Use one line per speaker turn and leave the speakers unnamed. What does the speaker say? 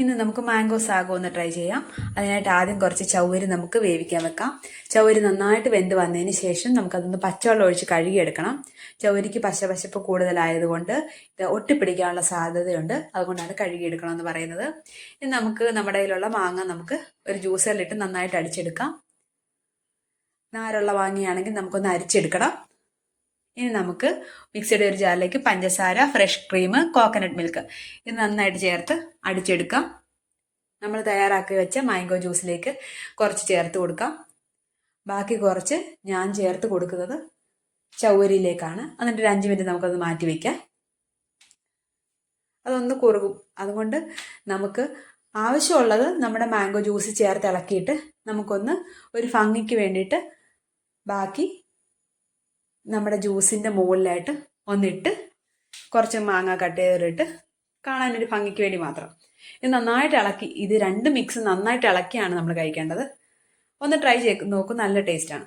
ഇന്ന് നമുക്ക് mango sago ഒന്ന് ട്രൈ ചെയ്യാം. അതിനായിട്ട് ആദ്യം കുറച്ച് ചൗവരി നമുക്ക് വേവിക്കാൻ വെക്കാം. ചൗവരി നന്നായിട്ട് വെന്ത് വന്നതിന് ശേഷം നമുക്കതൊന്ന് പച്ചവെള്ളം ഒഴിച്ച് കഴുകിയെടുക്കണം. ചൗവരിക്ക് പശപ്പ് കൂടുതലായതുകൊണ്ട് ഇത് ഒട്ടിപ്പിടിക്കാനുള്ള സാധ്യതയുണ്ട്. അതുകൊണ്ടാണ് കഴുകിയെടുക്കണം എന്ന് പറയുന്നത്. ഇനി നമുക്ക് നമ്മുടെ കയ്യിലുള്ള മാങ്ങ നമുക്ക് ഒരു ജ്യൂസറിലിട്ട് നന്നായിട്ട് അടിച്ചെടുക്കാം. നാരുള്ള മാങ്ങയാണെങ്കിൽ നമുക്കൊന്ന് അരിച്ചെടുക്കണം. ഇനി നമുക്ക് മിക്സിയുടെ ഒരു ജാറിലേക്ക് പഞ്ചസാര, ഫ്രഷ് ക്രീം, കോക്കനട്ട് മിൽക്ക് ഇത് നന്നായിട്ട് ചേർത്ത് അടിച്ചെടുക്കാം. നമ്മൾ തയ്യാറാക്കി വെച്ച മാംഗോ ജ്യൂസിലേക്ക് കുറച്ച് ചേർത്ത് കൊടുക്കാം. ബാക്കി കുറച്ച് ഞാൻ ചേർത്ത് കൊടുക്കുന്നത് ചൗവരിയിലേക്കാണ്. എന്നിട്ട് ഒരു 5 മിനിറ്റ് നമുക്കത് മാറ്റി വയ്ക്കാം. അതൊന്ന് കുറുകും. അതുകൊണ്ട് നമുക്ക് ആവശ്യമുള്ളത് നമ്മുടെ മാംഗോ ജ്യൂസ് ചേർത്ത് ഇളക്കിയിട്ട് നമുക്കൊന്ന് ഒരു ഭംഗിക്ക് വേണ്ടിയിട്ട് ബാക്കി നമ്മുടെ ജ്യൂസിൻ്റെ മുകളിലായിട്ട് ഒന്നിട്ട് കുറച്ച് മാങ്ങ കട്ട് ചെയ്തിട്ട് കാണാനൊരു ഭംഗിക്ക് വേണ്ടി മാത്രം. ഇത് നന്നായിട്ട് ഇളക്കി, ഇത് രണ്ട് മിക്സ് നന്നായിട്ട് ഇളക്കിയാണ് നമ്മൾ കഴിക്കേണ്ടത്. ഒന്ന് ട്രൈ ചെയ്ത് നോക്കൂ, നല്ല ടേസ്റ്റാണ്.